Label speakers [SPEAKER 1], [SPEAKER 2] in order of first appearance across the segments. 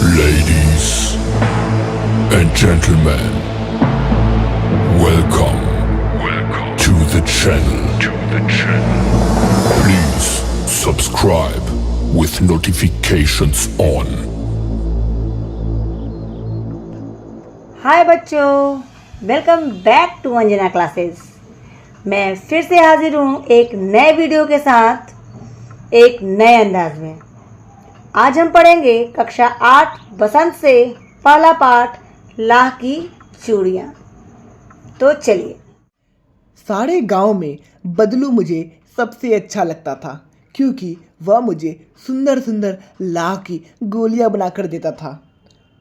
[SPEAKER 1] Ladies and gentlemen, welcome to the channel. Please subscribe with notifications on.
[SPEAKER 2] Hi बच्चों, welcome back to Anjana classes. मैं फिर से हाजिर हूँ एक नए वीडियो के साथ एक नए अंदाज में। आज हम पढ़ेंगे कक्षा 8 बसंत से पहला पाठ लाह की चूड़ियाँ। तो चलिए।
[SPEAKER 3] सारे गांव में बदलू मुझे सबसे अच्छा लगता था क्योंकि वह मुझे सुंदर सुंदर लाह की गोलियां बनाकर देता था।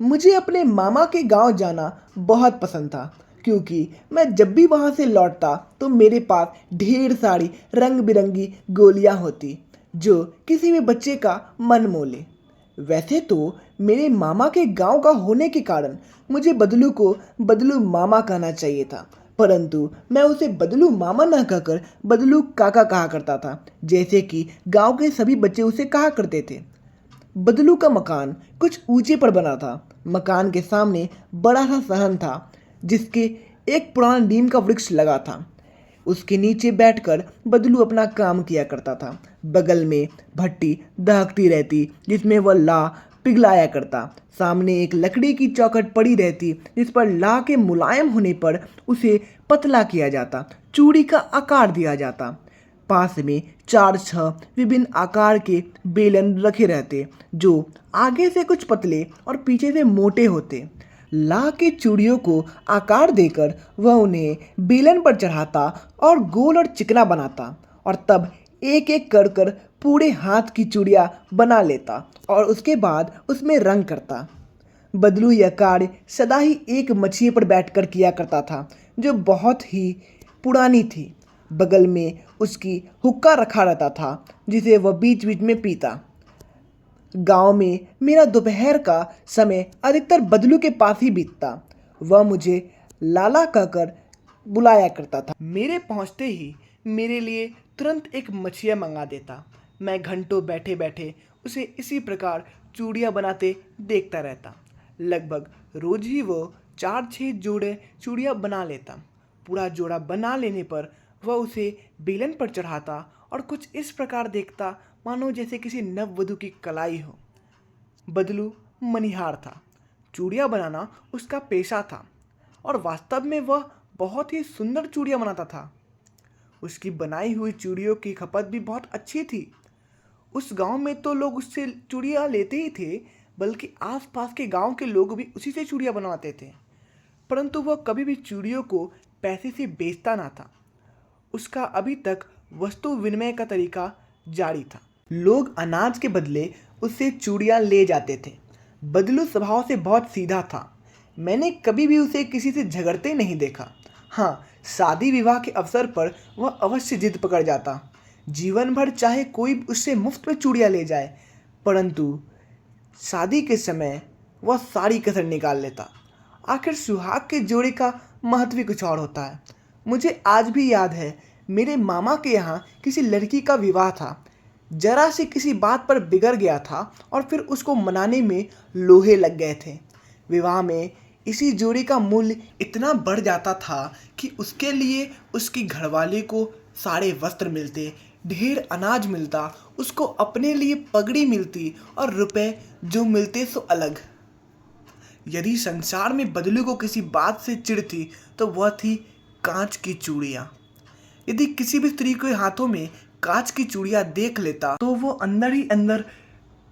[SPEAKER 3] मुझे अपने मामा के गांव जाना बहुत पसंद था क्योंकि मैं जब भी वहां से लौटता तो मेरे पास ढेर सारी रंग बिरंगी गोलियां होती जो किसी भी बच्चे का मन मोह ले। वैसे तो मेरे मामा के गांव का होने के कारण मुझे बदलू को बदलू मामा कहना चाहिए था, परंतु मैं उसे बदलू मामा न कहकर बदलू काका कहा करता था, जैसे कि गांव के सभी बच्चे उसे कहा करते थे। बदलू का मकान कुछ ऊंचे पर बना था। मकान के सामने बड़ा सा सहन था जिसके एक पुराना नीम का वृक्ष लगा था। उसके नीचे बैठकर बदलू अपना काम किया करता था। बगल में भट्टी दहकती रहती जिसमें वह लाह पिघलाया करता। सामने एक लकड़ी की चौखट पड़ी रहती जिस पर लाह के मुलायम होने पर उसे पतला किया जाता, चूड़ी का आकार दिया जाता। पास में 4-6 विभिन्न आकार के बेलन रखे रहते जो आगे से कुछ पतले और पीछे से मोटे होते। लाह के चूड़ियों को आकार देकर वह उन्हें बेलन पर चढ़ाता और गोल और चिकना बनाता और तब एक एक कर कर पूरे हाथ की चूड़ियाँ बना लेता और उसके बाद उसमें रंग करता। बदलू यह कार्य सदा ही एक मछिए पर बैठकर किया करता था जो बहुत ही पुरानी थी। बगल में उसकी हुक्का रखा रहता था जिसे वह बीच बीच में पीता। गांव में मेरा दोपहर का समय अधिकतर बदलू के पास ही बीतता। वह मुझे लाला कहकर बुलाया करता था। मेरे पहुंचते ही मेरे लिए तुरंत एक मछिया मंगा देता। मैं घंटों बैठे बैठे उसे इसी प्रकार चूड़ियाँ बनाते देखता रहता। लगभग रोज ही वो 4-6 जोड़े चूड़ियाँ बना लेता। पूरा जोड़ा बना लेने पर वह उसे बेलन पर चढ़ाता और कुछ इस प्रकार देखता मानो जैसे किसी नववधु की कलाई हो। बदलू मनिहार था। चूड़ियाँ बनाना उसका पेशा था और वास्तव में वह बहुत ही सुंदर चूड़ियाँ बनाता था। उसकी बनाई हुई चूड़ियों की खपत भी बहुत अच्छी थी। उस गांव में तो लोग उससे चूड़ियाँ लेते ही थे, बल्कि आसपास के गांव के लोग भी उसी से चूड़ियाँ बनवाते थे। परंतु वह कभी भी चूड़ियों को पैसे से बेचता ना था। उसका अभी तक वस्तु विनिमय का तरीका जारी था। लोग अनाज के बदले उससे चूड़ियाँ ले जाते थे। बदलू स्वभाव से बहुत सीधा था। मैंने कभी भी उसे किसी से झगड़ते नहीं देखा। हाँ, शादी विवाह के अवसर पर वह अवश्य जिद पकड़ जाता। जीवन भर चाहे कोई उससे मुफ्त में चूड़ियाँ ले जाए, परंतु शादी के समय वह सारी कसर निकाल लेता। आखिर सुहाग के जोड़े का महत्व ही कुछ और होता है। मुझे आज भी याद है, मेरे मामा के यहाँ किसी लड़की का विवाह था। जरा से किसी बात पर बिगड़ गया था और फिर उसको मनाने में लोहे लग गए थे। विवाह में इसी जोड़ी का मूल्य इतना बढ़ जाता था कि उसके लिए उसकी घरवाली को सारे वस्त्र मिलते, ढेर अनाज मिलता, उसको अपने लिए पगड़ी मिलती और रुपए जो मिलते सो अलग। यदि संसार में बदलू को किसी बात से चिढ़ थी तो वह थी कांच की चूड़ियाँ। यदि किसी भी स्त्री के हाथों में कांच की चूड़ियाँ देख लेता तो वो अंदर ही अंदर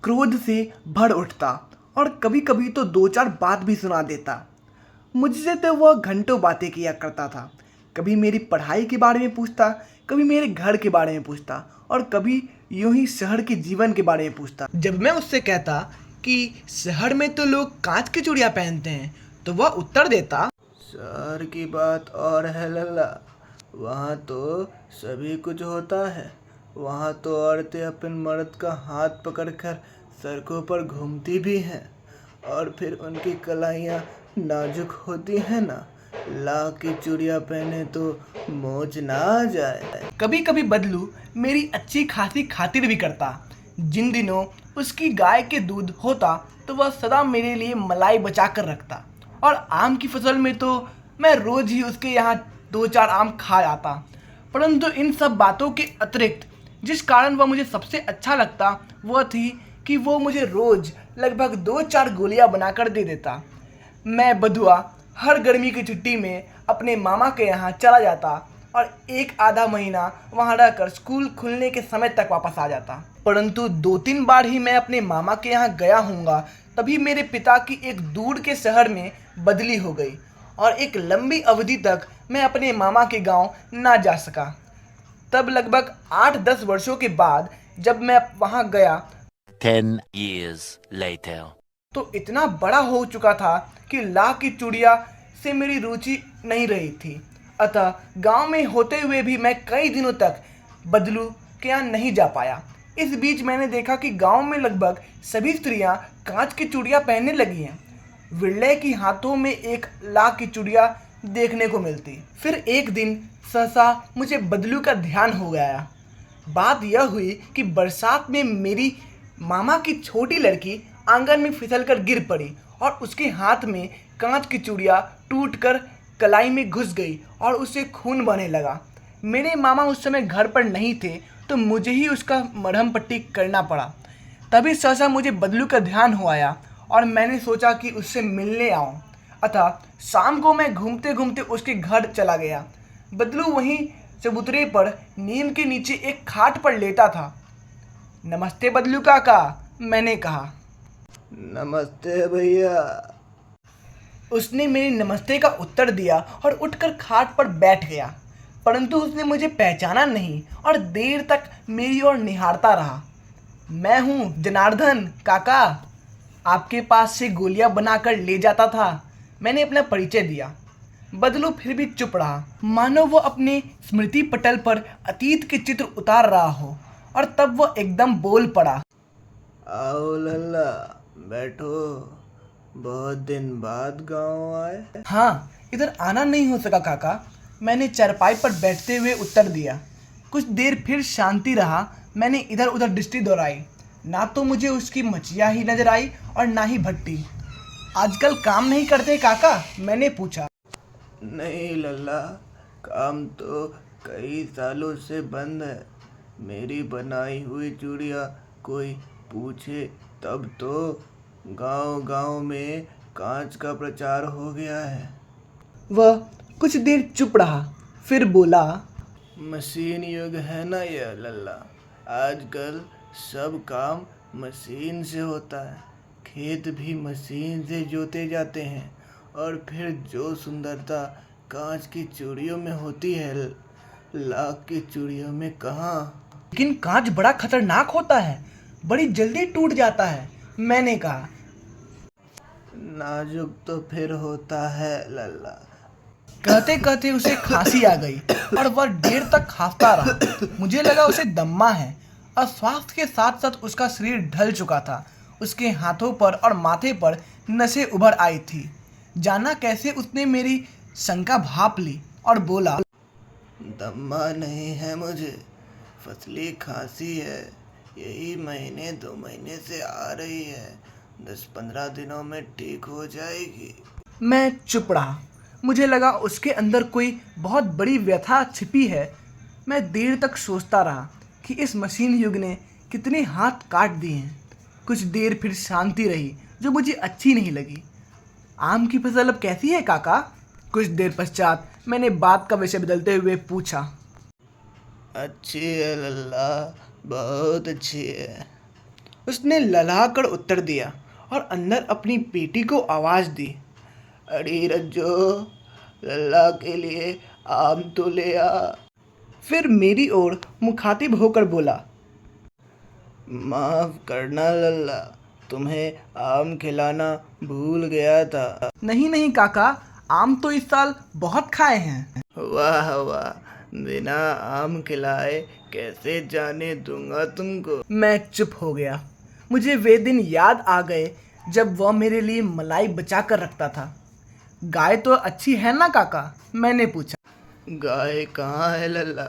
[SPEAKER 3] क्रोध से भर उठता और कभी कभी तो 2-4 बात भी सुना देता। मुझसे तो वह घंटों बातें किया करता था। कभी मेरी पढ़ाई के बारे में पूछता, कभी मेरे घर के बारे में पूछता और कभी यूं ही शहर के जीवन के बारे में पूछता। जब मैं उससे कहता कि शहर में तो लोग कांच की चूड़ियाँ पहनते हैं तो वह उत्तर देता, शहर की बात और है लल्ला, वहाँ तो सभी कुछ होता है। वहाँ तो औरतें अपने मर्द का हाथ पकड़कर सड़कों पर घूमती भी हैं और फिर उनकी कलाइयाँ नाजुक होती हैं ना। लाह की चूड़ियाँ पहने तो मौज ना आ जाए। कभी कभी बदलू मेरी अच्छी खासी खातिर भी करता। जिन दिनों उसकी गाय के दूध होता तो वह सदा मेरे लिए मलाई बचा कर रखता, और आम की फसल में तो मैं रोज़ ही उसके यहाँ 2-4 आम खा आता। परंतु इन सब बातों के अतिरिक्त जिस कारण वह मुझे सबसे अच्छा लगता वह थी कि वो मुझे रोज़ लगभग 2-4 गोलियां बनाकर दे देता। मैं बधुआ हर गर्मी की छुट्टी में अपने मामा के यहाँ चला जाता और 1-आधा महीना वहाँ रहकर स्कूल खुलने के समय तक वापस आ जाता। परंतु 2-3 बार ही मैं अपने मामा के यहाँ गया हूँगा, तभी मेरे पिता की एक दूर के शहर में बदली हो गई और एक लंबी अवधि तक मैं अपने मामा के गांव ना जा सका। तब लगभग 8-10 वर्षों के बाद जब मैं वहाँ गया
[SPEAKER 4] 10 years later.
[SPEAKER 3] तो इतना बड़ा हो चुका था कि लाख की चूड़िया से मेरी रुचि नहीं रही थी। अतः गांव में होते हुए भी मैं कई दिनों तक बदलू के यहाँ नहीं जा पाया। इस बीच मैंने देखा कि गांव में लगभग सभी स्त्रियां कांच की चूड़ियां पहनने लगी हैं। विरले की हाथों में 1 लाख की चूड़ियां देखने को मिलती। फिर एक दिन सहसा मुझे बदलू का ध्यान हो गया। बात यह हुई कि बरसात में मेरी मामा की छोटी लड़की आंगन में फिसलकर गिर पड़ी और उसके हाथ में कांच की चूड़ियाँ टूटकर कलाई में घुस गई और उसे खून बहने लगा। मेरे मामा उस समय घर पर नहीं थे तो मुझे ही उसका मरहम पट्टी करना पड़ा। तभी सहसा मुझे बदलू का ध्यान हो आया और मैंने सोचा कि उससे मिलने आऊँ। अतः शाम को मैं घूमते घूमते उसके घर चला गया। बदलू वहीं चबूतरे पर नीम के नीचे एक खाट पर लेटा था। नमस्ते बदलू काका, मैंने कहा।
[SPEAKER 5] नमस्ते भैया।
[SPEAKER 3] उसने मेरे नमस्ते का उत्तर दिया और उठकर खाट पर बैठ गया, परंतु उसने मुझे पहचाना नहीं और देर तक मेरी ओर निहारता रहा। मैं हूँ जनार्दन काका, आपके पास से गोलियां बनाकर ले जाता था, मैंने अपना परिचय दिया। बदलू फिर भी चुप रहा, मानो वो अपने स्मृति पटल पर अतीत के चित्र उतार रहा हो। और तब वो एकदम बोल पड़ा।
[SPEAKER 5] आओ लल्ला, बैठो। बहुत दिन बाद गांव आए।
[SPEAKER 3] हाँ, इधर आना नहीं हो सका काका, मैंने चारपाई पर बैठते हुए उत्तर दिया। कुछ देर फिर शांति रहा। मैंने इधर उधर दृष्टि दौड़ाई, ना तो मुझे उसकी मचिया ही नजर आई और ना ही भट्टी। आजकल काम नहीं करते काका, मैंने पूछा।
[SPEAKER 5] नहीं लल्ला, काम तो कई सालों से बंद है। मेरी बनाई हुई चूड़ियाँ कोई पूछे तब तो गांव-गांव में कांच का प्रचार हो गया है।
[SPEAKER 3] वह कुछ देर चुप रहा, फिर बोला।
[SPEAKER 5] मशीन युग है ना यह लल्ला, आजकल सब काम मशीन से होता है। खेत भी मशीन से जोते जाते हैं और फिर जो सुंदरता कांच की चूड़ियों में होती है लाख की चूड़ियों में कहाँ।
[SPEAKER 3] लेकिन कांच बड़ा खतरनाक होता है, बड़ी जल्दी टूट जाता है, मैंने कहा।
[SPEAKER 5] नाजुक तो फिर होता है लल्ला।
[SPEAKER 3] कहते कहते उसे खांसी आ गई और वह देर तक खांसता रहा। मुझे लगा उसे दम्मा है और स्वास्थ्य के साथ साथ उसका शरीर ढल चुका था। उसके हाथों पर और माथे पर नसें उभर आई थी। जाना कैसे उसने मेरी शंका भांप ली और बोला।
[SPEAKER 5] दम्मा नहीं है मुझे, फसली खांसी है। यही 1-2 महीने से आ रही है। 10-15 दिनों में ठीक हो जाएगी।
[SPEAKER 3] मैं चुप रहा। मुझे लगा उसके अंदर कोई बहुत बड़ी व्यथा छिपी है। मैं देर तक सोचता रहा कि इस मशीन युग ने कितने हाथ काट दिए हैं। कुछ देर फिर शांति रही जो मुझे अच्छी नहीं लगी। आम की फसल अब कैसी है काका? कुछ देर पश्चात मैंने बात का विषय बदलते हुए पूछा।
[SPEAKER 5] अच्छी है लल्ला, बहुत अच्छी है।
[SPEAKER 3] उसने ललाकर उत्तर दिया और अंदर अपनी बेटी को आवाज़ दी।
[SPEAKER 5] अरे रज्जो, लल्ला के लिए आम तो ले आ।
[SPEAKER 3] फिर मेरी ओर मुखातिब होकर बोला।
[SPEAKER 5] माफ करना लल्ला, तुम्हें आम खिलाना भूल गया था।
[SPEAKER 3] नहीं नहीं काका, आम तो इस साल बहुत खाए हैं।
[SPEAKER 5] वाह वाह, बिना आम खिलाए कैसे जाने दूंगा तुमको।
[SPEAKER 3] मैं चुप हो गया। मुझे वे दिन याद आ गए जब वह मेरे लिए मलाई बचा कर रखता था। गाय तो अच्छी है ना काका? मैंने पूछा।
[SPEAKER 5] गाय कहाँ है लल्ला,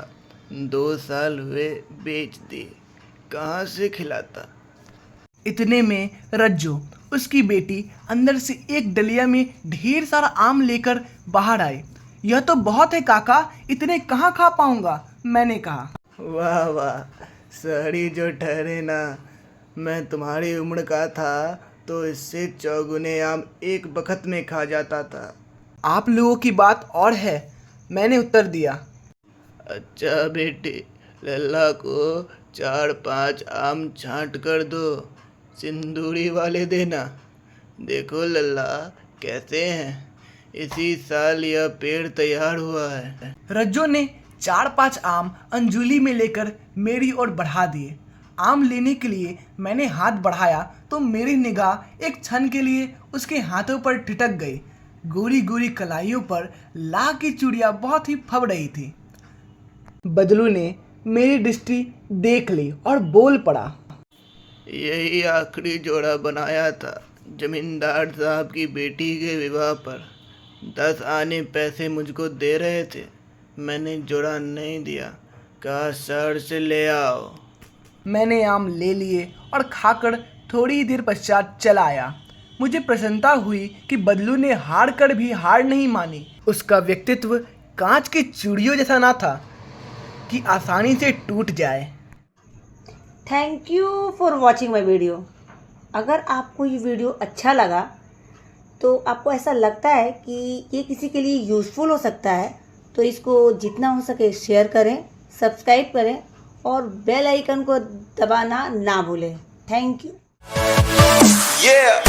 [SPEAKER 5] 2 साल हुए बेच दी, कहाँ से खिलाता।
[SPEAKER 3] इतने में रज्जो उसकी बेटी अंदर से एक डलिया में ढेर सारा आम लेकर बाहर आई। यह तो बहुत है काका, इतने कहाँ खा पाऊंगा, मैंने कहा।
[SPEAKER 5] वाह वाह, सड़ी जो ठहरे ना। मैं तुम्हारी उम्र का था तो इससे चौगुने आम एक बखत में खा जाता था।
[SPEAKER 3] आप लोगों की बात और है, मैंने उत्तर दिया।
[SPEAKER 5] अच्छा बेटे, लल्ला को 4-5 आम छांट कर दो, सिंदूरी वाले देना। देखो लल्ला कैसे हैं, इसी साल यह पेड़ तैयार हुआ है।
[SPEAKER 3] रज्जो ने 4-5 आम अंजुली में लेकर मेरी ओर बढ़ा दिए। आम लेने के लिए मैंने हाथ बढ़ाया तो मेरी निगाह एक क्षण के लिए उसके हाथों पर ठिठक गई। गोरी गोरी कलाइयों पर लाह की चूड़ियाँ बहुत ही फब रही थी। बदलू ने मेरी दृष्टि देख ली और बोल पड़ा,
[SPEAKER 5] यही आखिरी जोड़ा बनाया था जमींदार साहब की बेटी के विवाह पर। 10 आने पैसे मुझको दे रहे थे, मैंने जोड़ा नहीं दिया, कहा शहर से ले आओ।
[SPEAKER 3] मैंने आम ले लिए और खाकर थोड़ी देर पश्चात चला आया। मुझे प्रसन्नता हुई कि बदलू ने हार कर भी हार नहीं मानी। उसका व्यक्तित्व कांच की चूड़ियों जैसा ना था कि आसानी से टूट जाए।
[SPEAKER 2] Thank you for watching my video. अगर आपको ये वीडियो अच्छा लगा तो आपको ऐसा लगता है कि ये किसी के लिए यूज़फुल हो सकता है तो इसको जितना हो सके शेयर करें, सब्सक्राइब करें और बेल आइकन को दबाना ना भूलें। Thank you.
[SPEAKER 5] Yeah.